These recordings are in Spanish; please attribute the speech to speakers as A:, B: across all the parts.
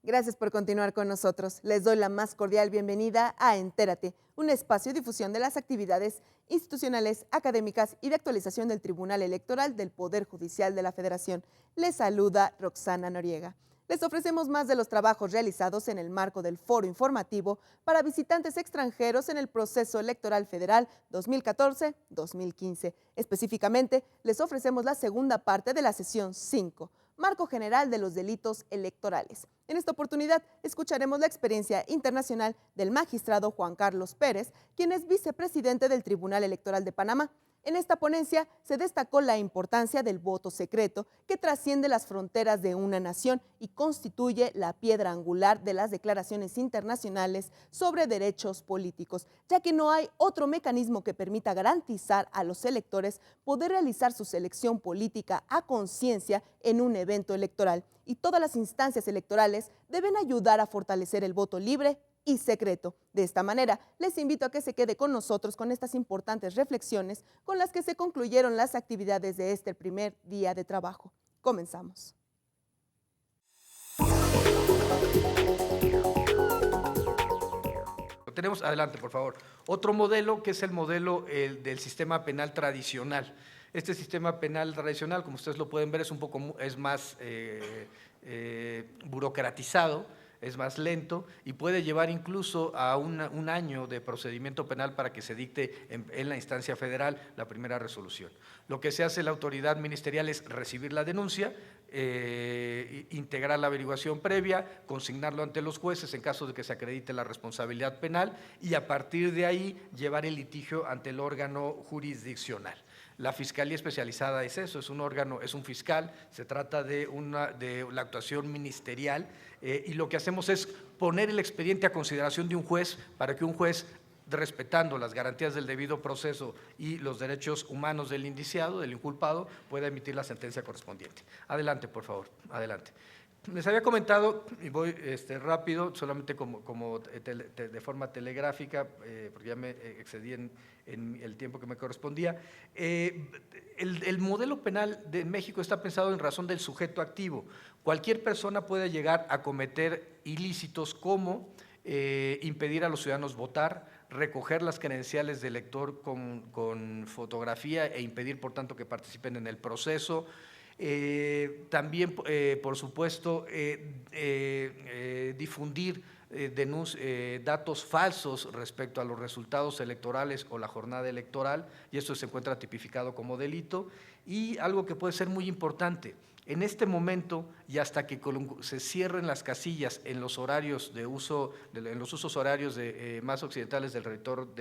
A: Gracias por continuar con nosotros. Les doy la más cordial bienvenida a Entérate, un espacio de difusión de las actividades institucionales, académicas y de actualización del Tribunal Electoral del Poder Judicial de la Federación. Les saluda Roxana Noriega. Les ofrecemos más de los trabajos realizados en el marco del Foro Informativo para visitantes extranjeros en el proceso electoral federal 2014-2015. Específicamente, les ofrecemos la segunda parte de la sesión 5, Marco General de los Delitos Electorales. En esta oportunidad escucharemos la experiencia internacional del magistrado Juan Carlos Pérez, quien es vicepresidente del Tribunal Electoral de Panamá. En esta ponencia se destacó la importancia del voto secreto que trasciende las fronteras de una nación y constituye la piedra angular de las declaraciones internacionales sobre derechos políticos, ya que no hay otro mecanismo que permita garantizar a los electores poder realizar su selección política a conciencia en un evento electoral. Y todas las instancias electorales deben ayudar a fortalecer el voto libre y secreto. De esta manera, les invito a que se quede con nosotros con estas importantes reflexiones con las que se concluyeron las actividades de este primer día de trabajo. Comenzamos.
B: Tenemos, adelante, por favor, otro modelo que es el modelo del sistema penal tradicional. Este sistema penal tradicional, como ustedes lo pueden ver, es más burocratizado, es más lento y puede llevar incluso a un año de procedimiento penal para que se dicte en la instancia federal la primera resolución. Lo que se hace la autoridad ministerial es recibir la denuncia, integrar la averiguación previa, consignarlo ante los jueces en caso de que se acredite la responsabilidad penal y a partir de ahí llevar el litigio ante el órgano jurisdiccional. La Fiscalía Especializada es eso, es un órgano, es un fiscal, se trata de la actuación ministerial y lo que hacemos es poner el expediente a consideración de un juez para que un juez, respetando las garantías del debido proceso y los derechos humanos del indiciado, del inculpado, pueda emitir la sentencia correspondiente. Adelante, por favor, adelante. Les había comentado, y voy rápido, solamente de forma telegráfica, porque ya me excedí en el tiempo que me correspondía. El modelo penal de México está pensado en razón del sujeto activo. Cualquier persona puede llegar a cometer ilícitos como impedir a los ciudadanos votar, recoger las credenciales del elector con fotografía e impedir, por tanto, que participen en el proceso. También, por supuesto, difundir datos falsos respecto a los resultados electorales o la jornada electoral, y eso se encuentra tipificado como delito. Y algo que puede ser muy importante, en este momento y hasta que se cierren las casillas en los horarios de uso, en los usos horarios más occidentales del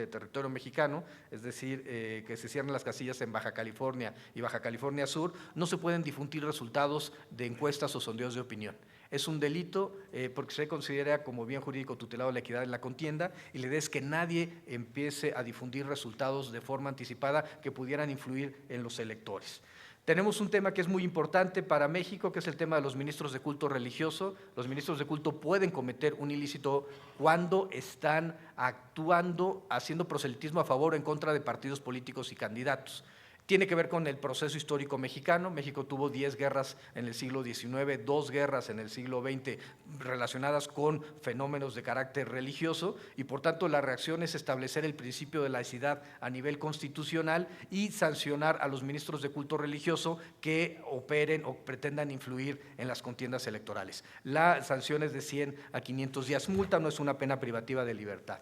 B: territorio mexicano, es decir, que se cierren las casillas en Baja California y Baja California Sur, no se pueden difundir resultados de encuestas o sondeos de opinión. Es un delito porque se considera como bien jurídico tutelado la equidad en la contienda y la idea es que nadie empiece a difundir resultados de forma anticipada que pudieran influir en los electores. Tenemos un tema que es muy importante para México, que es el tema de los ministros de culto religioso. Los ministros de culto pueden cometer un ilícito cuando están actuando, haciendo proselitismo a favor o en contra de partidos políticos y candidatos. Tiene que ver con el proceso histórico mexicano. México tuvo 10 guerras en el siglo XIX, 2 guerras en el siglo XX relacionadas con fenómenos de carácter religioso y por tanto la reacción es establecer el principio de laicidad a nivel constitucional y sancionar a los ministros de culto religioso que operen o pretendan influir en las contiendas electorales. La sanción es de 100 a 500 días multa, no es una pena privativa de libertad.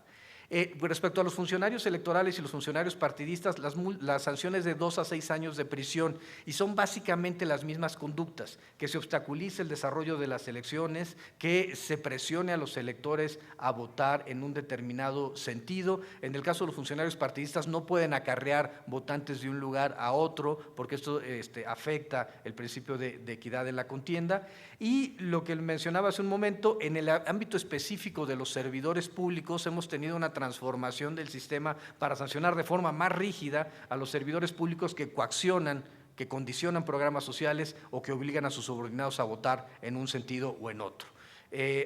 B: Respecto a los funcionarios electorales y los funcionarios partidistas, las sanciones de 2 a 6 años de prisión, y son básicamente las mismas conductas: que se obstaculice el desarrollo de las elecciones, que se presione a los electores a votar en un determinado sentido. En el caso de los funcionarios partidistas, no pueden acarrear votantes de un lugar a otro, porque esto afecta el principio de equidad en la contienda. Y lo que mencionaba hace un momento, en el ámbito específico de los servidores públicos, hemos tenido una transformación del sistema para sancionar de forma más rígida a los servidores públicos que coaccionan, que condicionan programas sociales o que obligan a sus subordinados a votar en un sentido o en otro.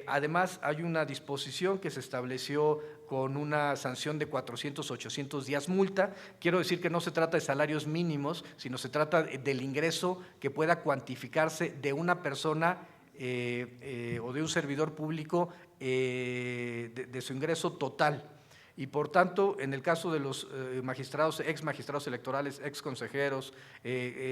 B: Además, hay una disposición que se estableció con una sanción de 400, 800 días multa. Quiero decir que no se trata de salarios mínimos, sino se trata del ingreso que pueda cuantificarse de una persona o de un servidor público, de su ingreso total. Y por tanto, en el caso de los magistrados, ex magistrados electorales, ex consejeros,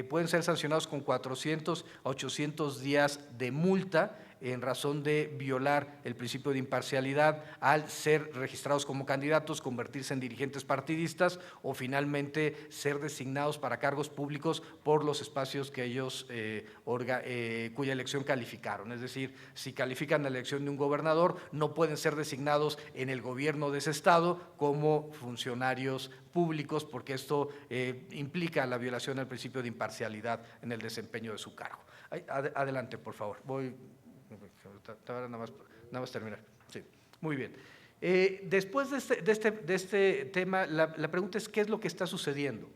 B: pueden ser sancionados con 400 a 800 días de multa en razón de violar el principio de imparcialidad al ser registrados como candidatos, convertirse en dirigentes partidistas o finalmente ser designados para cargos públicos por los espacios que ellos cuya elección calificaron. Es decir, si califican la elección de un gobernador, no pueden ser designados en el gobierno de ese estado como funcionarios públicos, porque esto implica la violación del principio de imparcialidad en el desempeño de su cargo. Adelante, por favor. Nada más terminar. Sí, muy bien. Después de este tema, la pregunta es: ¿qué es lo que está sucediendo?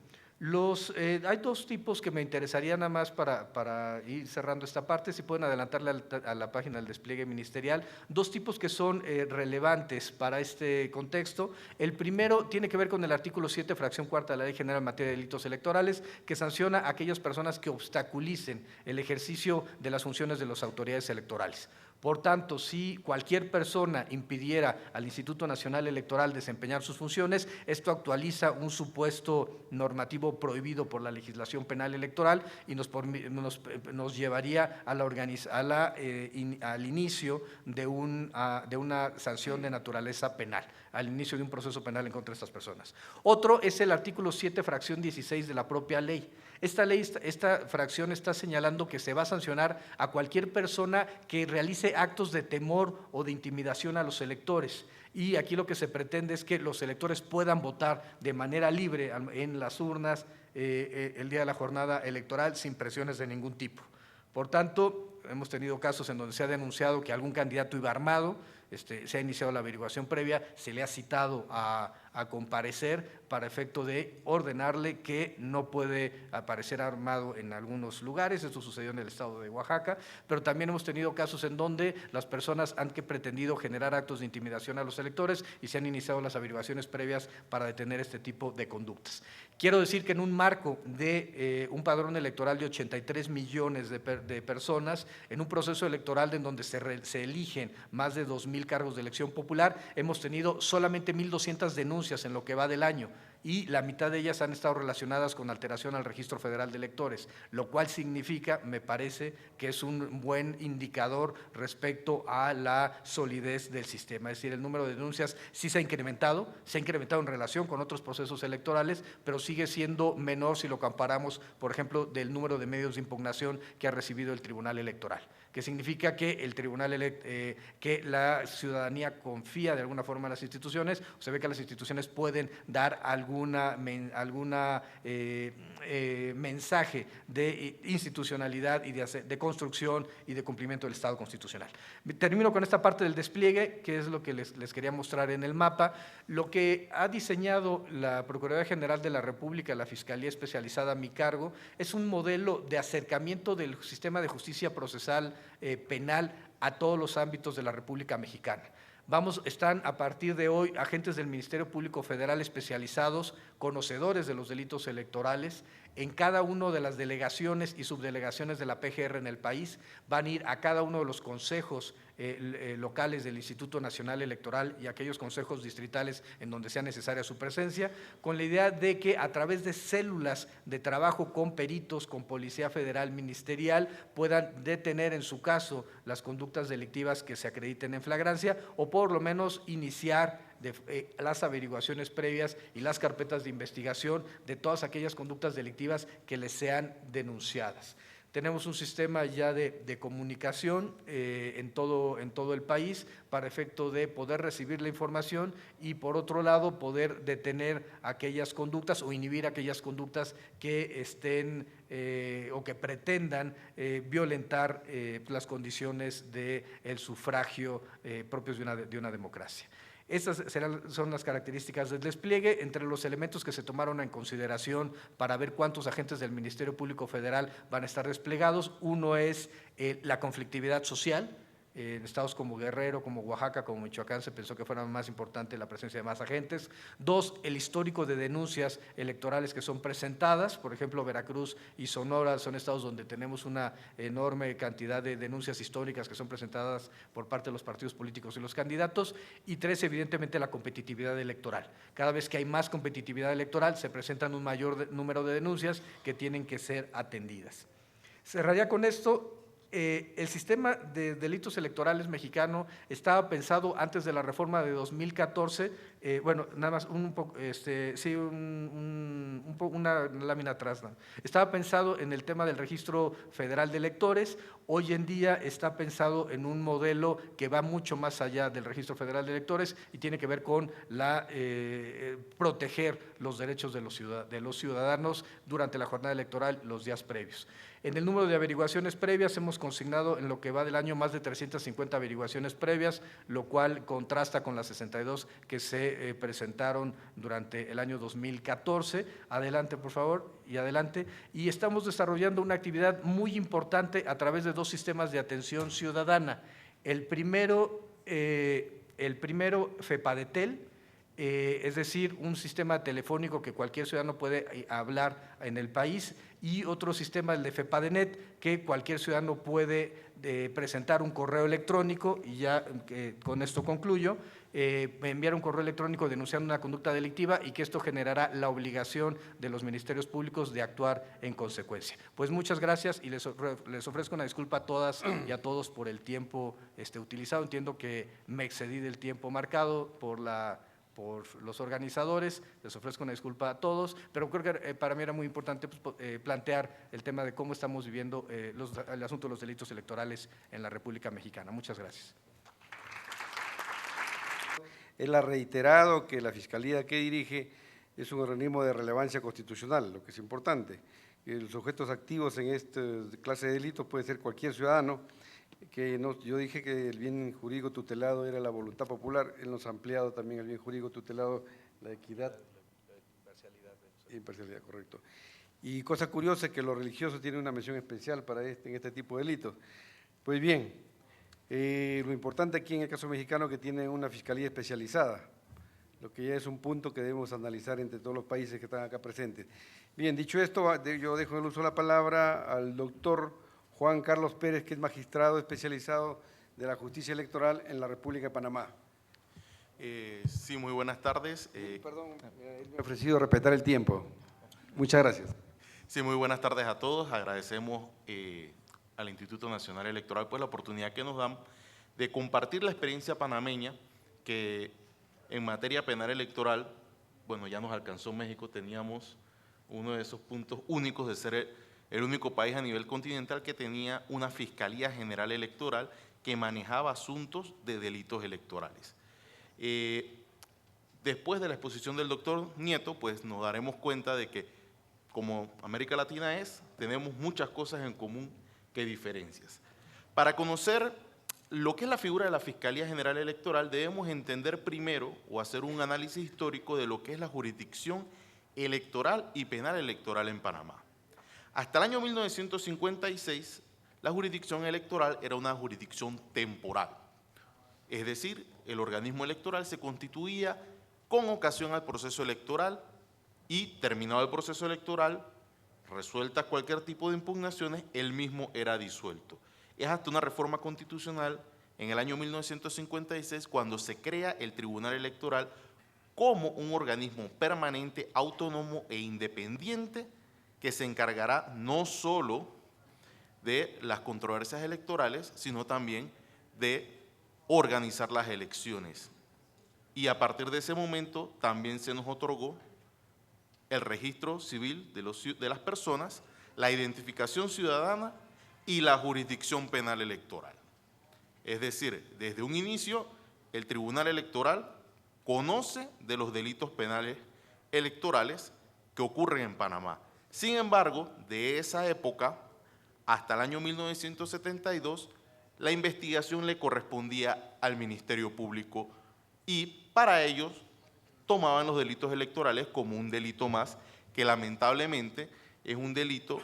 B: Hay dos tipos que me interesaría nada más para ir cerrando esta parte, si pueden adelantarle a la página del despliegue ministerial, dos tipos que son relevantes para este contexto. El primero tiene que ver con el artículo 7, fracción cuarta de la Ley General en materia de delitos electorales, que sanciona a aquellas personas que obstaculicen el ejercicio de las funciones de las autoridades electorales. Por tanto, si cualquier persona impidiera al Instituto Nacional Electoral desempeñar sus funciones, esto actualiza un supuesto normativo prohibido por la legislación penal electoral y nos llevaría al inicio de una sanción de naturaleza penal, al inicio de un proceso penal en contra de estas personas. Otro es el artículo 7, fracción 16 de la propia ley. Esta fracción está señalando que se va a sancionar a cualquier persona que realice actos de temor o de intimidación a los electores. Y aquí lo que se pretende es que los electores puedan votar de manera libre en las urnas el día de la jornada electoral sin presiones de ningún tipo. Por tanto, hemos tenido casos en donde se ha denunciado que algún candidato iba armado, se ha iniciado la averiguación previa, se le ha citado a comparecer para efecto de ordenarle que no puede aparecer armado en algunos lugares. Esto sucedió en el estado de Oaxaca, pero también hemos tenido casos en donde las personas han pretendido generar actos de intimidación a los electores y se han iniciado las averiguaciones previas para detener este tipo de conductas. Quiero decir que en un marco de un padrón electoral de 83 millones de personas, en un proceso electoral en donde se eligen más de 2,000 cargos de elección popular, hemos tenido solamente 1,200 denuncias en lo que va del año, y la mitad de ellas han estado relacionadas con alteración al Registro Federal de Electores, lo cual significa, me parece, que es un buen indicador respecto a la solidez del sistema. Es decir, el número de denuncias sí se ha incrementado en relación con otros procesos electorales, pero sigue siendo menor si lo comparamos, por ejemplo, del número de medios de impugnación que ha recibido el Tribunal Electoral, que significa que que la ciudadanía confía de alguna forma en las instituciones, o se ve que las instituciones pueden dar algún mensaje de institucionalidad y de construcción y de cumplimiento del Estado constitucional. Termino con esta parte del despliegue, que es lo que les quería mostrar en el mapa. Lo que ha diseñado la Procuraduría General de la República, la Fiscalía Especializada a mi cargo, es un modelo de acercamiento del sistema de justicia procesal penal a todos los ámbitos de la República Mexicana. Están a partir de hoy agentes del Ministerio Público Federal especializados, conocedores de los delitos electorales, en cada una de las delegaciones y subdelegaciones de la PGR en el país. Van a ir a cada uno de los consejos locales del Instituto Nacional Electoral y aquellos consejos distritales en donde sea necesaria su presencia, con la idea de que a través de células de trabajo con peritos, con Policía Federal Ministerial, puedan detener en su caso las conductas delictivas que se acrediten en flagrancia, o por lo menos iniciar las averiguaciones previas y las carpetas de investigación de todas aquellas conductas delictivas que les sean denunciadas. Tenemos un sistema ya de comunicación en todo el país para efecto de poder recibir la información y, por otro lado, poder detener aquellas conductas o inhibir aquellas conductas que estén o que pretendan violentar las condiciones del sufragio propios de una democracia. Estas son las características del despliegue. Entre los elementos que se tomaron en consideración para ver cuántos agentes del Ministerio Público Federal van a estar desplegados, uno es la conflictividad social. En estados como Guerrero, como Oaxaca, como Michoacán se pensó que fuera más importante la presencia de más agentes. Dos, el histórico de denuncias electorales que son presentadas. Por ejemplo, Veracruz y Sonora son estados donde tenemos una enorme cantidad de denuncias históricas que son presentadas por parte de los partidos políticos y los candidatos. Y tres, evidentemente, la competitividad electoral. Cada vez que hay más competitividad electoral se presentan un mayor número de denuncias que tienen que ser atendidas. Cerraría con esto. El sistema de delitos electorales mexicano estaba pensado antes de la reforma de 2014, bueno, nada más una lámina atrás, ¿no? Estaba pensado en el tema del Registro Federal de Electores. Hoy en día está pensado en un modelo que va mucho más allá del Registro Federal de Electores y tiene que ver con proteger los derechos de los ciudadanos durante la jornada electoral, los días previos. En el número de averiguaciones previas hemos consignado en lo que va del año más de 350 averiguaciones previas, lo cual contrasta con las 62 que se presentaron durante el año 2014. Adelante, por favor, y adelante. Y estamos desarrollando una actividad muy importante a través de dos sistemas de atención ciudadana. El primero, FEPADETEL, es decir, un sistema telefónico que cualquier ciudadano puede hablar en el país, y otro sistema, el de FEPADENET, que cualquier ciudadano puede presentar un correo electrónico, y ya con esto concluyo, enviar un correo electrónico denunciando una conducta delictiva, y que esto generará la obligación de los ministerios públicos de actuar en consecuencia. Pues muchas gracias y les ofrezco una disculpa a todas y a todos por el tiempo utilizado. Entiendo que me excedí del tiempo marcado por los organizadores. Les ofrezco una disculpa a todos, pero creo que para mí era muy importante plantear el tema de cómo estamos viviendo el asunto de los delitos electorales en la República Mexicana. Muchas gracias.
C: Él ha reiterado que la Fiscalía que dirige es un organismo de relevancia constitucional, lo que es importante. Los sujetos activos en esta clase de delitos puede ser cualquier ciudadano. Yo dije que el bien jurídico tutelado era la voluntad popular. Él nos ha ampliado también el bien jurídico tutelado, la equidad. La imparcialidad, correcto. Y cosa curiosa es que lo religioso tiene una mención especial para en este tipo de delitos. Pues bien, lo importante aquí en el caso mexicano es que tiene una fiscalía especializada, lo que ya es un punto que debemos analizar entre todos los países que están acá presentes. Bien, dicho esto, yo dejo el uso de la palabra al doctor Juan Carlos Pérez, que es magistrado especializado de la justicia electoral en la República de Panamá.
D: Sí, muy buenas tardes.
C: Perdón, me he ofrecido respetar el tiempo. Muchas gracias.
D: Sí, muy buenas tardes a todos. Agradecemos al Instituto Nacional Electoral pues la oportunidad que nos dan de compartir la experiencia panameña que en materia penal electoral, bueno, ya nos alcanzó México, teníamos uno de esos puntos únicos de ser el único país a nivel continental que tenía una Fiscalía General Electoral que manejaba asuntos de delitos electorales. Después de la exposición del doctor Nieto, pues nos daremos cuenta de que como América Latina tenemos muchas cosas en común que diferencias. Para conocer lo que es la figura de la Fiscalía General Electoral, debemos entender primero o hacer un análisis histórico de lo que es la jurisdicción electoral y penal electoral en Panamá. Hasta el año 1956, la jurisdicción electoral era una jurisdicción temporal, es decir, el organismo electoral se constituía con ocasión al proceso electoral y, terminado el proceso electoral, resuelta cualquier tipo de impugnaciones, el mismo era disuelto. Es hasta una reforma constitucional en el año 1956 cuando se crea el Tribunal Electoral como un organismo permanente, autónomo e independiente que se encargará no solo de las controversias electorales, sino también de organizar las elecciones. y a partir de ese momento también se nos otorgó el registro civil de las personas, la identificación ciudadana y la jurisdicción penal electoral. Es decir, desde un inicio, el Tribunal Electoral conoce de los delitos penales electorales que ocurren en Panamá. Sin embargo, de esa época hasta el año 1972, la investigación le correspondía al Ministerio Público y para ellos tomaban los delitos electorales como un delito más, que lamentablemente es un delito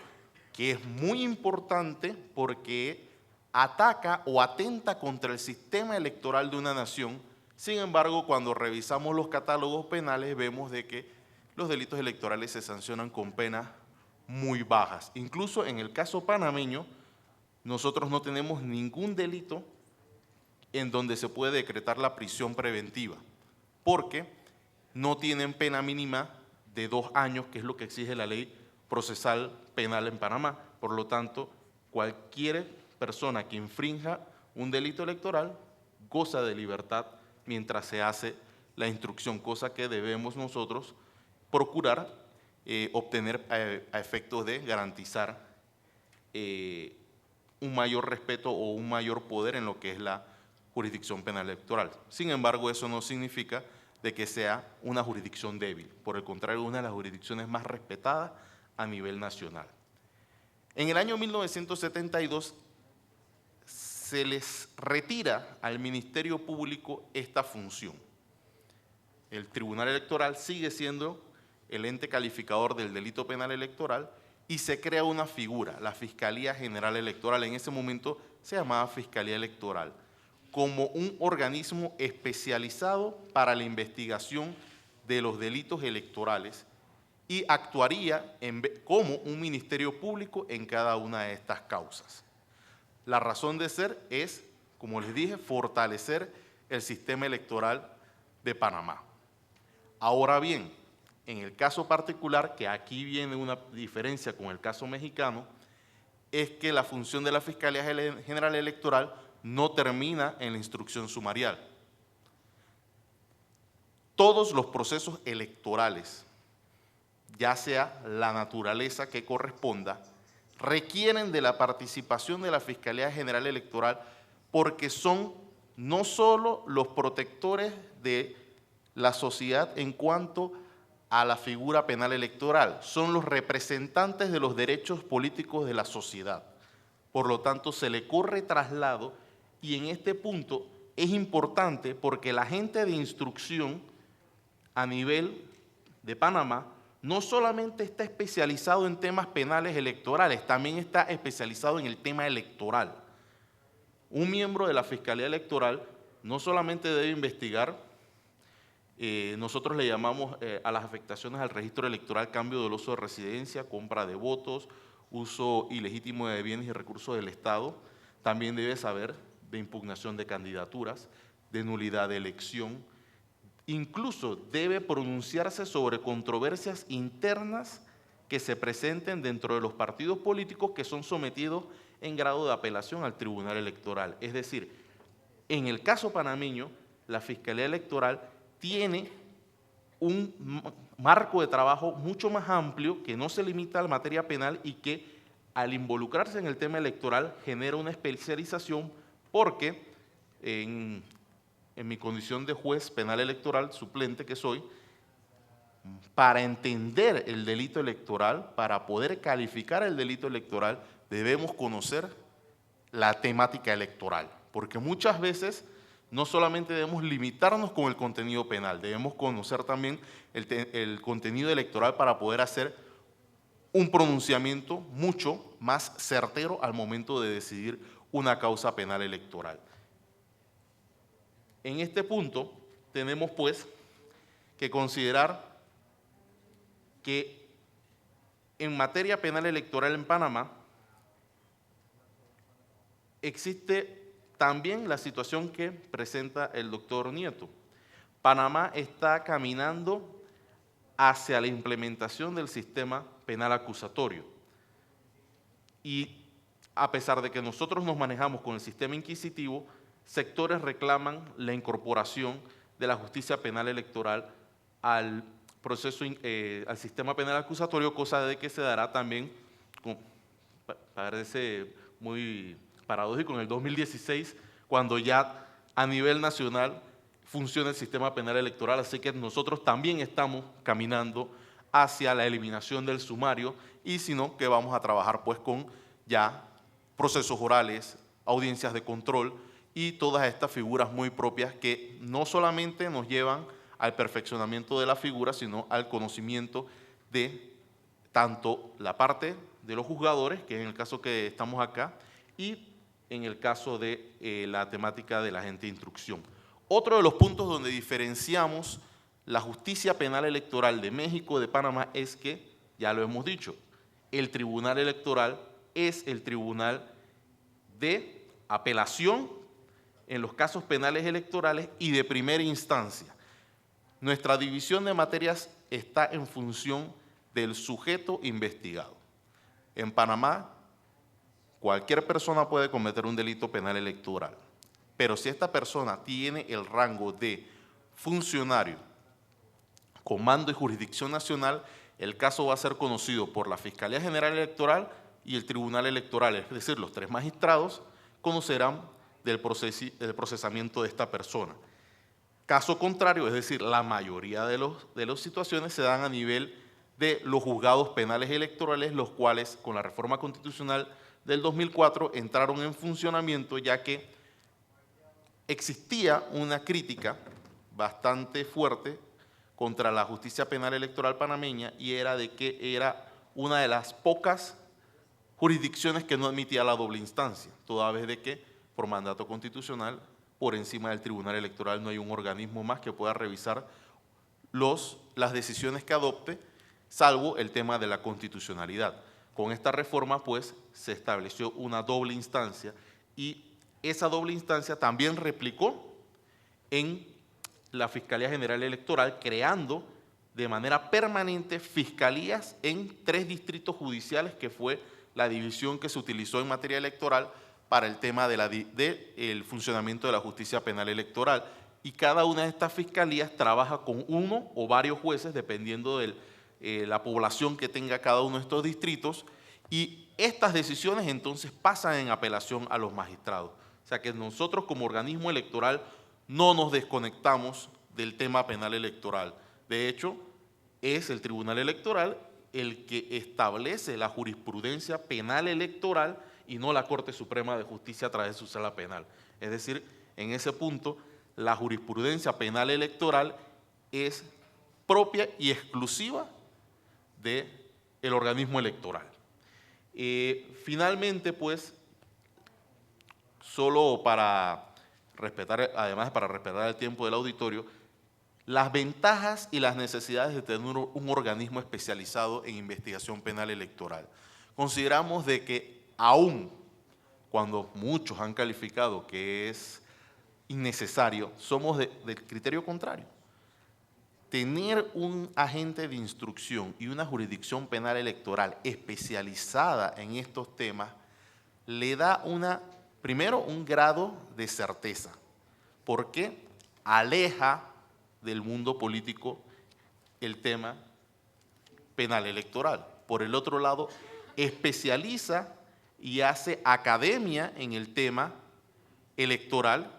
D: que es muy importante porque ataca o atenta contra el sistema electoral de una nación. Sin embargo, cuando revisamos los catálogos penales vemos de que los delitos electorales se sancionan con penas muy bajas. Incluso en el caso panameño, nosotros no tenemos ningún delito en donde se puede decretar la prisión preventiva, porque no tienen pena mínima de 2 años, que es lo que exige la ley procesal penal en Panamá. Por lo tanto, cualquier persona que infrinja un delito electoral goza de libertad mientras se hace la instrucción, cosa que debemos nosotros procurar obtener a efectos de garantizar un mayor respeto o un mayor poder en lo que es la jurisdicción penal electoral. Sin embargo, eso no significa de que sea una jurisdicción débil. Por el contrario, una de las jurisdicciones más respetadas a nivel nacional. En el año 1972 se les retira al Ministerio Público esta función. El Tribunal Electoral sigue siendo el ente calificador del delito penal electoral y se crea una figura, la Fiscalía General Electoral. En ese momento se llamaba Fiscalía Electoral, como un organismo especializado para la investigación de los delitos electorales y actuaría como un ministerio público en cada una de estas causas. La razón de ser es, como les dije, fortalecer el sistema electoral de Panamá. Ahora bien, en el caso particular, que aquí viene una diferencia con el caso mexicano, es que la función de la Fiscalía General Electoral no termina en la instrucción sumarial. Todos los procesos electorales, ya sea la naturaleza que corresponda, requieren de la participación de la Fiscalía General Electoral porque son no solo los protectores de la sociedad en cuanto a la figura penal electoral, son los representantes de los derechos políticos de la sociedad. Por lo tanto, se le corre traslado y en este punto es importante porque el agente de instrucción a nivel de Panamá no solamente está especializado en temas penales electorales, también está especializado en el tema electoral. Un miembro de la Fiscalía Electoral no solamente debe investigar, nosotros le llamamos a las afectaciones al registro electoral cambio del uso de residencia, compra de votos, uso ilegítimo de bienes y recursos del Estado, también debe saber de impugnación de candidaturas, de nulidad de elección, incluso debe pronunciarse sobre controversias internas que se presenten dentro de los partidos políticos que son sometidos en grado de apelación al Tribunal Electoral. Es decir, en el caso panameño, la Fiscalía Electoral tiene un marco de trabajo mucho más amplio que no se limita a la materia penal y que al involucrarse en el tema electoral genera una especialización porque en mi condición de juez penal electoral suplente que soy, para entender el delito electoral, para poder calificar el delito electoral, debemos conocer la temática electoral, porque muchas veces no solamente debemos limitarnos con el contenido penal, debemos conocer también el contenido electoral para poder hacer un pronunciamiento mucho más certero al momento de decidir una causa penal electoral. En este punto tenemos pues que considerar que en materia penal electoral en Panamá existe también la situación que presenta el doctor Nieto. Panamá está caminando hacia la implementación del sistema penal acusatorio y a pesar de que nosotros nos manejamos con el sistema inquisitivo, sectores reclaman la incorporación de la justicia penal electoral al proceso, al sistema penal acusatorio, cosa de que se dará también, parece muy paradójico, en el 2016, cuando ya a nivel nacional funciona el sistema penal electoral, así que nosotros también estamos caminando hacia la eliminación del sumario y sino que vamos a trabajar pues con ya procesos orales, audiencias de control y todas estas figuras muy propias que no solamente nos llevan al perfeccionamiento de la figura, sino al conocimiento de tanto la parte de los juzgadores, que es en el caso que estamos acá, y en el caso de la temática del agente de instrucción. Otro de los puntos donde diferenciamos la justicia penal electoral de México, de Panamá, es que, ya lo hemos dicho, el tribunal electoral es el tribunal de apelación en los casos penales electorales y de primera instancia. Nuestra división de materias está en función del sujeto investigado. En Panamá, cualquier persona puede cometer un delito penal electoral, pero si esta persona tiene el rango de funcionario, comando y jurisdicción nacional, el caso va a ser conocido por la Fiscalía General Electoral y el Tribunal Electoral, es decir, los 3 magistrados conocerán del procesamiento de esta persona. Caso contrario, es decir, la mayoría de las situaciones se dan a nivel de los juzgados penales electorales, los cuales con la reforma constitucional del 2004 entraron en funcionamiento, ya que existía una crítica bastante fuerte contra la justicia penal electoral panameña y era de que era una de las pocas jurisdicciones que no admitía la doble instancia, toda vez de que por mandato constitucional, por encima del Tribunal Electoral no hay un organismo más que pueda revisar las decisiones que adopte, salvo el tema de la constitucionalidad. Con esta reforma, pues, se estableció una doble instancia y esa doble instancia también replicó en la Fiscalía General Electoral, creando de manera permanente fiscalías en 3 distritos judiciales, que fue la división que se utilizó en materia electoral para el tema del funcionamiento de la justicia penal electoral. Y cada una de estas fiscalías trabaja con uno o varios jueces, dependiendo de la población que tenga cada uno de estos distritos, y estas decisiones entonces pasan en apelación a los magistrados. O sea que nosotros como organismo electoral no nos desconectamos del tema penal electoral. De hecho, es el Tribunal Electoral el que establece la jurisprudencia penal electoral y no la Corte Suprema de Justicia a través de su sala penal. Es decir, en ese punto, la jurisprudencia penal electoral es propia y exclusiva del organismo electoral. Finalmente, pues, solo para respetar, además para respetar el tiempo del auditorio, las ventajas y las necesidades de tener un organismo especializado en investigación penal electoral. Consideramos de que aún cuando muchos han calificado que es innecesario, somos del criterio contrario. Tener un agente de instrucción y una jurisdicción penal electoral especializada en estos temas le da primero un grado de certeza, porque aleja del mundo político el tema penal electoral. Por el otro lado, especializa y hace academia en el tema electoral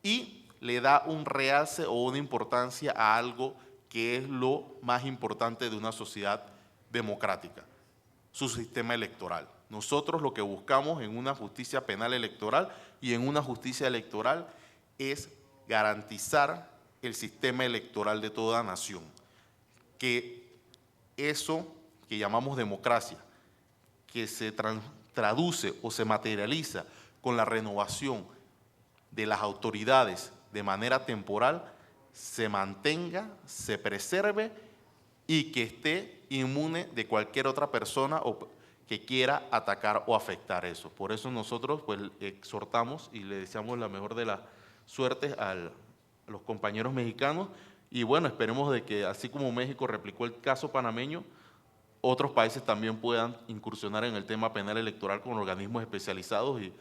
D: y le da un realce o una importancia a algo que es lo más importante de una sociedad democrática, su sistema electoral. Nosotros lo que buscamos en una justicia penal electoral y en una justicia electoral es garantizar el sistema electoral de toda nación, que eso que llamamos democracia, que se traduce o se materializa con la renovación de las autoridades de manera temporal, se mantenga, se preserve y que esté inmune de cualquier otra persona que quiera atacar o afectar eso. Por eso nosotros pues exhortamos y le deseamos la mejor de las suertes a los compañeros mexicanos y bueno, esperemos de que así como México replicó el caso panameño, otros países también puedan incursionar en el tema penal electoral con organismos especializados y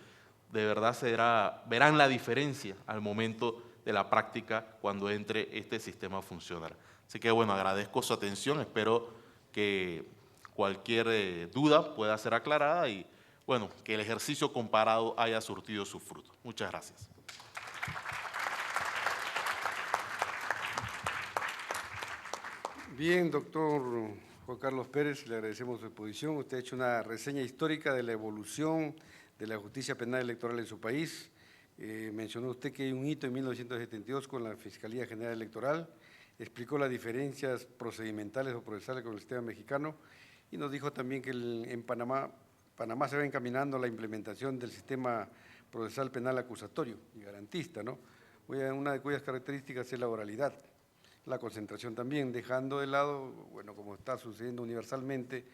D: de verdad verán la diferencia al momento de la práctica cuando entre este sistema a funcionar. Así que bueno, agradezco su atención, espero que cualquier duda pueda ser aclarada y bueno, que el ejercicio comparado haya surtido su fruto. Muchas gracias.
C: Bien, doctor Juan Carlos Pérez, le agradecemos su exposición. Usted ha hecho una reseña histórica de la evolución de la justicia penal electoral en su país. Mencionó usted que hay un hito en 1972 con la Fiscalía General Electoral, explicó las diferencias procedimentales o procesales con el sistema mexicano y nos dijo también que en Panamá se va encaminando a la implementación del sistema procesal penal acusatorio y garantista, ¿no? Una de cuyas características es la oralidad, la concentración también, dejando de lado, bueno, como está sucediendo universalmente,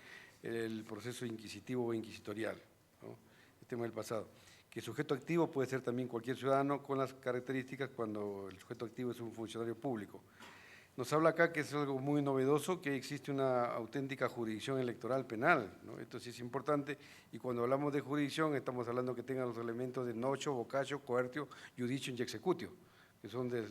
C: el proceso inquisitivo o inquisitorial, ¿no? El tema del pasado. Que sujeto activo puede ser también cualquier ciudadano con las características cuando el sujeto activo es un funcionario público. Nos habla acá que es algo muy novedoso, que existe una auténtica jurisdicción electoral penal, ¿no? Esto sí es importante, y cuando hablamos de jurisdicción estamos hablando que tenga los elementos de nocio, vocatio, coertio, judicio y executio, que son de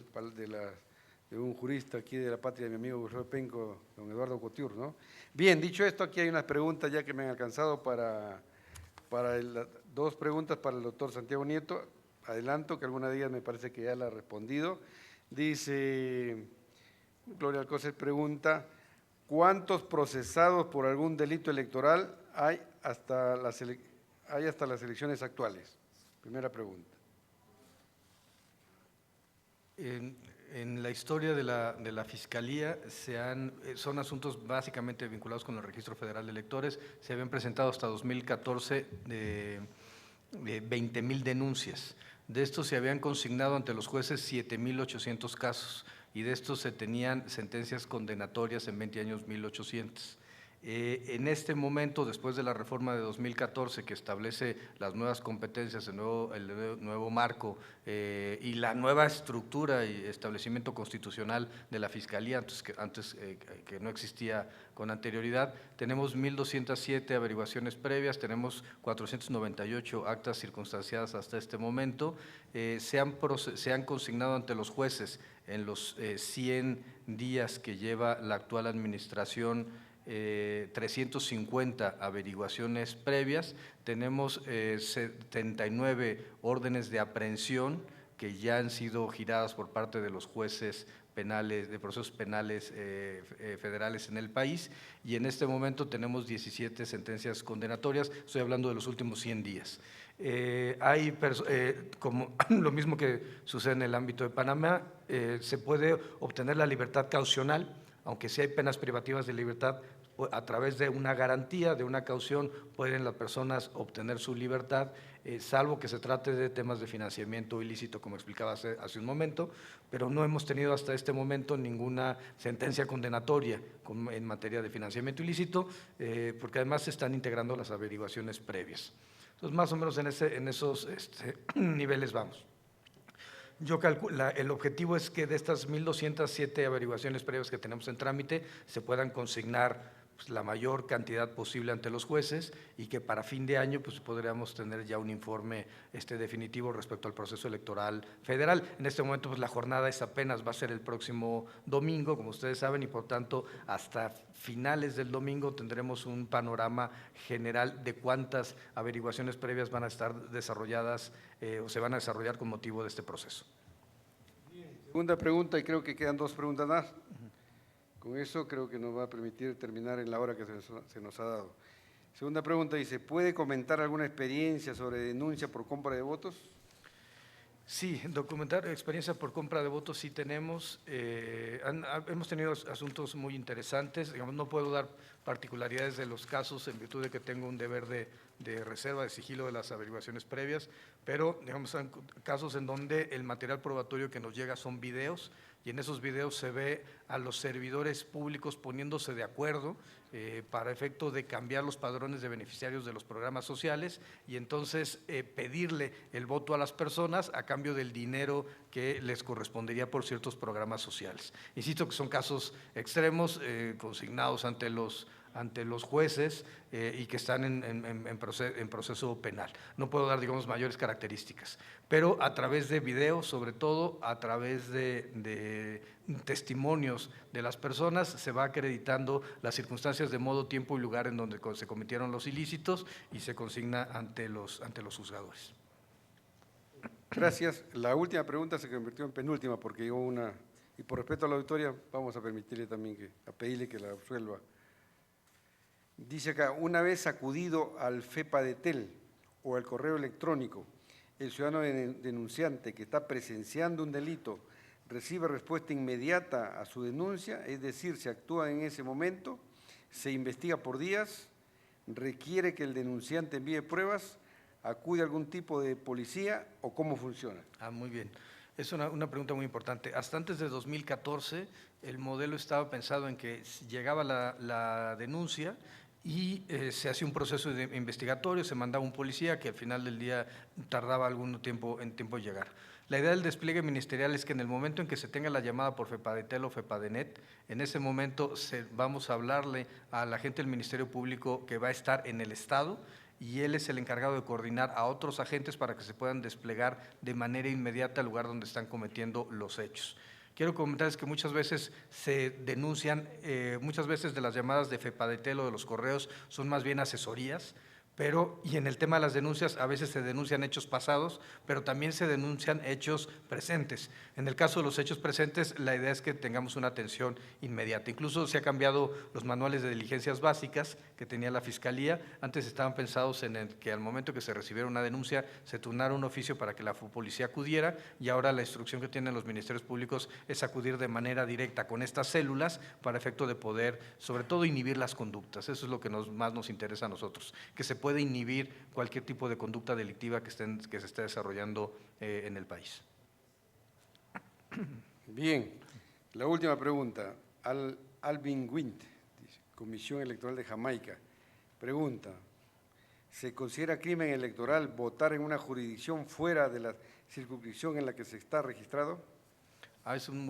C: un jurista aquí de la patria de mi amigo Gustavo Penco, don Eduardo Couture, ¿no? Bien, dicho esto, aquí hay unas preguntas ya que me han alcanzado dos preguntas para el doctor Santiago Nieto. Adelanto que alguna de ellas me parece que ya la ha respondido. Dice Gloria Alcocer, pregunta: ¿cuántos procesados por algún delito electoral hay hasta las elecciones actuales? Primera pregunta.
B: En la historia de la Fiscalía son asuntos básicamente vinculados con el Registro Federal de Electores. Se habían presentado hasta 2014 de 20,000 denuncias. De estos se habían consignado ante los jueces 7,800 casos y de estos se tenían sentencias condenatorias en 20 años 1,800. En este momento, después de la reforma de 2014 que establece las nuevas competencias, el nuevo marco y la nueva estructura y establecimiento constitucional de la Fiscalía, antes que no existía con anterioridad, tenemos 1,207 averiguaciones previas, tenemos 498 actas circunstanciadas hasta este momento, se han consignado ante los jueces en los 100 días que lleva la actual administración 350 averiguaciones previas, tenemos 79 órdenes de aprehensión que ya han sido giradas por parte de los jueces penales, de procesos penales federales en el país, y en este momento tenemos 17 sentencias condenatorias, estoy hablando de los últimos 100 días. Como lo mismo que sucede en el ámbito de Panamá, se puede obtener la libertad caucional, aunque sí hay penas privativas de libertad. A través de una garantía, de una caución, pueden las personas obtener su libertad, salvo que se trate de temas de financiamiento ilícito, como explicaba hace un momento, pero no hemos tenido hasta este momento ninguna sentencia condenatoria en materia de financiamiento ilícito, porque además se están integrando las averiguaciones previas. Entonces, más o menos en esos niveles vamos. Yo calculo, el objetivo es que de estas 1,207 averiguaciones previas que tenemos en trámite se puedan consignar la mayor cantidad posible ante los jueces y que para fin de año pues podríamos tener ya un informe definitivo respecto al proceso electoral federal. En este momento pues la jornada va a ser el próximo domingo, como ustedes saben, y por tanto hasta finales del domingo tendremos un panorama general de cuántas averiguaciones previas van a estar desarrolladas o se van a desarrollar con motivo de este proceso.
C: Segunda pregunta, y creo que quedan dos preguntas más. Con eso creo que nos va a permitir terminar en la hora que se nos ha dado. Segunda pregunta dice: ¿puede comentar alguna experiencia sobre denuncia por compra de votos?
B: Sí, documentar experiencia por compra de votos sí tenemos. Hemos tenido asuntos muy interesantes. Digamos, no puedo dar particularidades de los casos en virtud de que tengo un deber de reserva, de sigilo de las averiguaciones previas, pero digamos, son casos en donde el material probatorio que nos llega son videos, y en esos videos se ve a los servidores públicos poniéndose de acuerdo para efecto de cambiar los padrones de beneficiarios de los programas sociales y entonces pedirle el voto a las personas a cambio del dinero que les correspondería por ciertos programas sociales. Insisto que son casos extremos consignados ante los ante los jueces y que están en proceso penal. No puedo dar, digamos, mayores características, pero a través de videos, sobre todo a través de testimonios de las personas, se va acreditando las circunstancias de modo, tiempo y lugar en donde se cometieron los ilícitos y se consigna ante los juzgadores.
C: Gracias. La última pregunta se convirtió en penúltima porque llegó una, y por respeto a la auditoría vamos a permitirle también a pedirle que la resuelva. Dice acá, una vez acudido al FEPADETEL o al correo electrónico, el ciudadano denunciante que está presenciando un delito recibe respuesta inmediata a su denuncia, es decir, se actúa en ese momento, se investiga por días, requiere que el denunciante envíe pruebas, acude a algún tipo de policía o cómo funciona.
B: Muy bien. Es una pregunta muy importante. Hasta antes de 2014, el modelo estaba pensado en que llegaba la denuncia y se hacía un proceso investigatorio, se mandaba un policía que al final del día tardaba algún tiempo en llegar. La idea del despliegue ministerial es que en el momento en que se tenga la llamada por FEPADETEL o FEPADENET, en ese momento vamos a hablarle a la gente del Ministerio Público que va a estar en el Estado y él es el encargado de coordinar a otros agentes para que se puedan desplegar de manera inmediata al lugar donde están cometiendo los hechos. Quiero comentarles que muchas veces se denuncian, muchas veces de las llamadas de FEPADETEL o de los correos son más bien asesorías, y en el tema de las denuncias a veces se denuncian hechos pasados, pero también se denuncian hechos presentes. En el caso de los hechos presentes, la idea es que tengamos una atención inmediata. Incluso se han cambiado los manuales de diligencias básicas que tenía la Fiscalía. Antes estaban pensados en el que al momento que se recibiera una denuncia se turnara un oficio para que la policía acudiera, y ahora la instrucción que tienen los ministerios públicos es acudir de manera directa con estas células para efecto de poder, sobre todo, inhibir las conductas. Eso es lo que más nos interesa a nosotros, que se puede inhibir cualquier tipo de conducta delictiva que se esté desarrollando en el país.
C: Bien, la última pregunta. Alvin Wint, Comisión Electoral de Jamaica, pregunta, ¿se considera crimen electoral votar en una jurisdicción fuera de la circunscripción en la que se está registrado?
B: Es un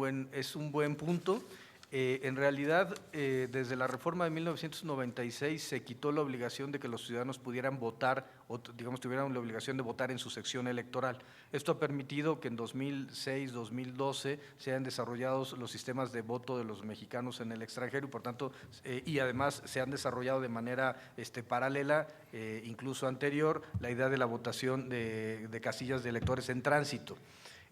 B: buen punto. En realidad, desde la reforma de 1996 se quitó la obligación de que los ciudadanos pudieran votar, o digamos tuvieran la obligación de votar en su sección electoral. Esto ha permitido que en 2006, 2012 se hayan desarrollado los sistemas de voto de los mexicanos en el extranjero y por tanto, y además se han desarrollado de manera paralela, incluso anterior, la idea de la votación de casillas de electores en tránsito.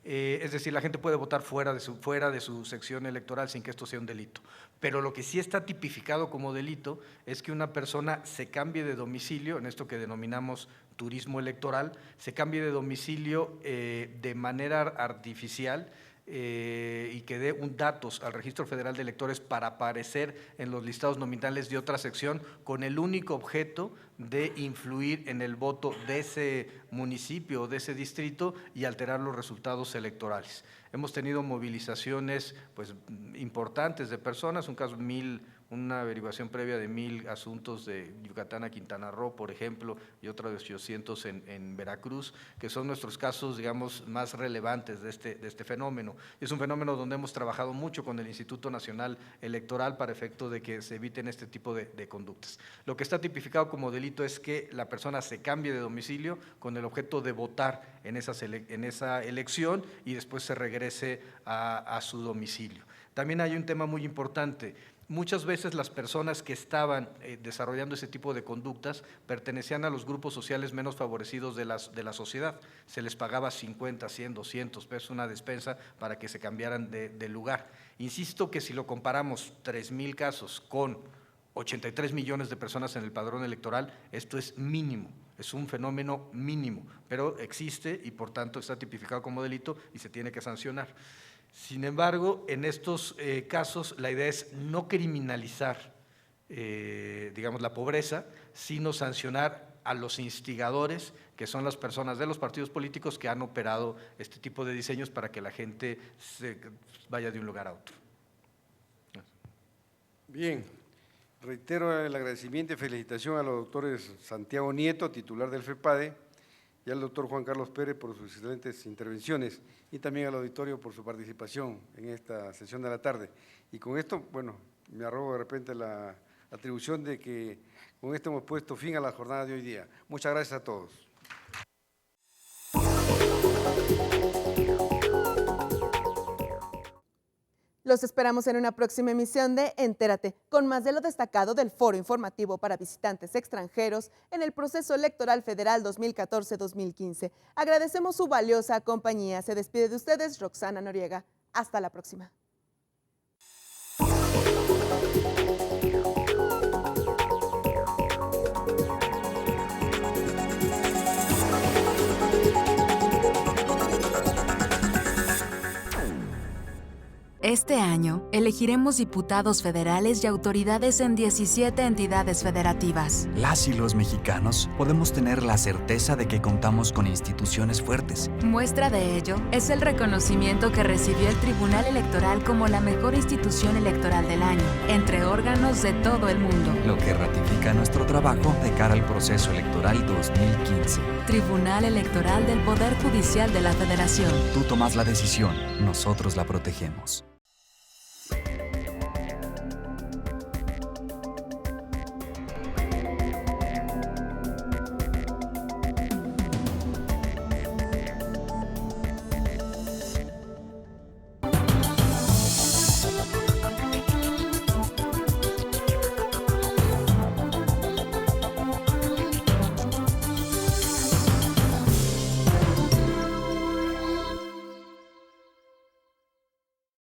B: Es decir, la gente puede votar fuera de su sección electoral sin que esto sea un delito. Pero lo que sí está tipificado como delito es que una persona se cambie de domicilio, en esto que denominamos turismo electoral, se cambie de domicilio de manera artificial y que dé datos al Registro Federal de Electores para aparecer en los listados nominales de otra sección con el único objeto de influir en el voto de ese municipio o de ese distrito y alterar los resultados electorales. Hemos tenido movilizaciones importantes de personas, un caso una averiguación previa de 1,000 asuntos de Yucatán a Quintana Roo, por ejemplo, y otros de 800 en Veracruz, que son nuestros casos, digamos, más relevantes de este fenómeno. Es un fenómeno donde hemos trabajado mucho con el Instituto Nacional Electoral para efecto de que se eviten este tipo de conductas. Lo que está tipificado como delito es que la persona se cambie de domicilio con el objeto de votar en esa elección y después se regrese a su domicilio. También hay un tema muy importante. Muchas veces las personas que estaban desarrollando ese tipo de conductas pertenecían a los grupos sociales menos favorecidos de la sociedad. Se les pagaba 50, 100, 200 pesos una despensa para que se cambiaran de lugar. Insisto que si lo comparamos 3,000 casos con 83 millones de personas en el padrón electoral, esto es mínimo, es un fenómeno mínimo, pero existe y por tanto está tipificado como delito y se tiene que sancionar. Sin embargo, en estos casos la idea es no criminalizar, digamos, la pobreza, sino sancionar a los instigadores, que son las personas de los partidos políticos que han operado este tipo de diseños para que la gente se vaya de un lugar a otro.
C: Bien, reitero el agradecimiento y felicitación a los doctores Santiago Nieto, titular del FEPADE, y al doctor Juan Carlos Pérez por sus excelentes intervenciones y también al auditorio por su participación en esta sesión de la tarde. Y con esto, bueno, me arrogo de repente la atribución de que con esto hemos puesto fin a la jornada de hoy día. Muchas gracias a todos.
A: Los esperamos en una próxima emisión de Entérate, con más de lo destacado del foro informativo para visitantes extranjeros en el proceso electoral federal 2014-2015. Agradecemos su valiosa compañía. Se despide de ustedes Roxana Noriega. Hasta la próxima.
E: Este año, elegiremos diputados federales y autoridades en 17 entidades federativas.
F: Las y los mexicanos podemos tener la certeza de que contamos con instituciones fuertes.
E: Muestra de ello es el reconocimiento que recibió el Tribunal Electoral como la mejor institución electoral del año, entre órganos de todo el mundo.
F: Lo que ratifica nuestro trabajo de cara al proceso electoral 2015.
E: Tribunal Electoral del Poder Judicial de la Federación.
F: Tú tomas la decisión, nosotros la protegemos.